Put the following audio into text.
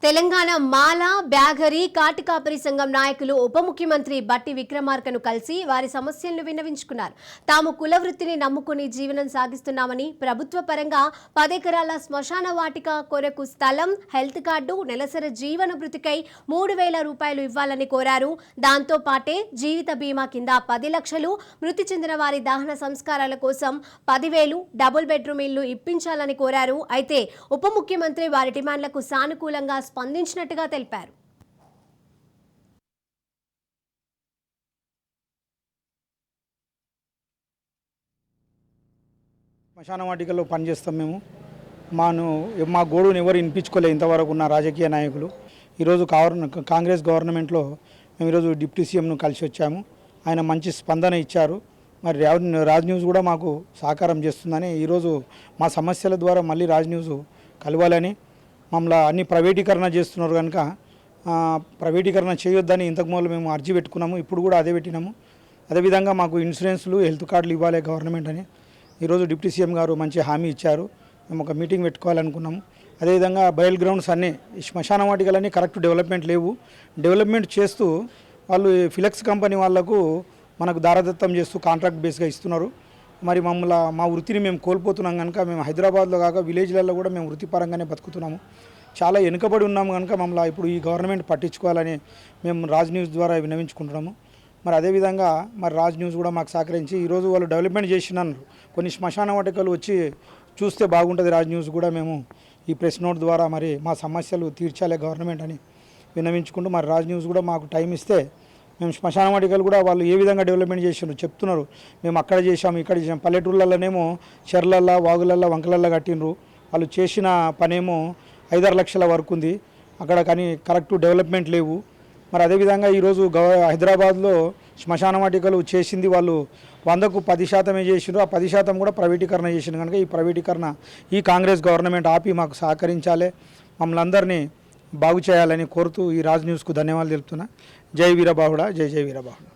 తెలంగాణ మాల బ్యాగరి కాటికాపరి సంఘం నాయకులు ఉప ముఖ్యమంత్రి బట్టి విక్రమార్కను కలిసి వారి సమస్యలను విన్నవించుకున్నారు. తాము కుల వృత్తిని నమ్ముకుని జీవనం సాగిస్తున్నామని, ప్రభుత్వ పరంగా 10 ఎకరాల శ్మశాన వాటిక కొరకు స్థలం, హెల్త్ కార్డు, నెలసరి జీవన భృతికై 3,000 రూపాయలు ఇవ్వాలని కోరారు. దాంతో పాటే జీవిత బీమా కింద 10 లక్షలు, మృతి చెందిన వారి దహన సంస్కారాల కోసం 10,000, డబుల్ బెడ్రూమ్ ఇల్లు ఇప్పించాలని కోరారు. అయితే ఉప ముఖ్యమంత్రి వారి డిమాండ్లకు సానుకూలంగా స్పందించినట్టుగా తెలిపారు. శ్మశాన వాటికలో పనిచేస్తాం మేము. మా గోడును ఎవరు వినిపించుకోలే ఇంతవరకు ఉన్న రాజకీయ నాయకులు. ఈరోజు కాంగ్రెస్ గవర్నమెంట్లో మేము ఈరోజు డిప్యూటీ సీఎంను కలిసి వచ్చాము. ఆయన మంచి స్పందన ఇచ్చారు. మరి రాజ్ న్యూస్ కూడా మాకు సహకారం చేస్తుందని, ఈరోజు మా సమస్యల ద్వారా మళ్ళీ రాజ్ న్యూస్ కలవాలని, మమ్మల్ని అన్ని ప్రైవేటీకరణ చేస్తున్నారు కనుక ప్రైవేటీకరణ చేయొద్దని ఇంతకుముందు మేము అర్జీ పెట్టుకున్నాము. ఇప్పుడు కూడా అదే పెట్టినాము. అదేవిధంగా మాకు ఇన్సూరెన్స్లు, హెల్త్ కార్డులు ఇవ్వాలి గవర్నమెంట్ అని ఈరోజు డిప్యూటీ సీఎం గారు మంచి హామీ ఇచ్చారు. మేము ఒక మీటింగ్ పెట్టుకోవాలనుకున్నాము. అదేవిధంగా బయల్ గ్రౌండ్స్ అన్నీ, శ్మశాన వాటికలన్నీ కరెక్ట్ డెవలప్మెంట్ లేవు. డెవలప్మెంట్ చేస్తూ వాళ్ళు ఫిలెక్స్ కంపెనీ వాళ్లకు మనకు దారదత్తం చేస్తూ కాంట్రాక్ట్ బేస్గా ఇస్తున్నారు. మరి మా వృత్తిని మేము కోల్పోతున్నాం కనుక మేము హైదరాబాద్లో కాక విలేజ్లలో కూడా మేము వృత్తిపరంగానే బతుకుతున్నాము. చాలా వెనుకబడి ఉన్నాము కనుక మమ్మల్ని ఇప్పుడు ఈ గవర్నమెంట్ పట్టించుకోవాలని మేము రాజ్ న్యూస్ ద్వారా విన్నవించుకుంటున్నాము. మరి అదేవిధంగా మరి రాజ్ న్యూస్ కూడా మాకు సహకరించి ఈరోజు వాళ్ళు డెవలప్మెంట్ చేసినారు. కొన్ని శ్మశాన వాటికలు వచ్చి చూస్తే బాగుంటుంది. రాజ్ న్యూస్ కూడా మేము ఈ ప్రెస్ నోట్ ద్వారా మరి మా సమస్యలు తీర్చాలి గవర్నమెంట్ అని విన్నవించుకుంటూ, మరి రాజ్ న్యూస్ కూడా మాకు టైం ఇస్తే మేము శ్మశాన వాటికలు కూడా వాళ్ళు ఏ విధంగా డెవలప్మెంట్ చేసినారు చెప్తున్నారు. మేము అక్కడ చేసాము, ఇక్కడ చేసాం. పల్లెటూళ్ళలోనేమో చెర్లల్లో, వాగులల్లో, వంకలల్లో కట్టినరు. వాళ్ళు చేసిన పనేమో 5-6 లక్షల వరకు ఉంది అక్కడ, కానీ కరెక్ట్ డెవలప్మెంట్ లేవు. మరి అదేవిధంగా ఈరోజు హైదరాబాద్లో శ్మశాన వాటికలు చేసింది వాళ్ళు 100కు 10% చేసినారు. ఆ 10% కూడా ప్రైవేటీకరణ చేసింది కనుక ఈ ప్రైవేటీకరణ ఈ కాంగ్రెస్ గవర్నమెంట్ ఆపి మాకు సహకరించాలి, మమ్మల్ని అందరినీ బాగు చేయాలని కోరుతూ ఈ రాజ్ న్యూస్కు ధన్యవాదాలు తెలుపుతున్నా. జై వీరబాహుడ, జై జై వీరబాహుడ.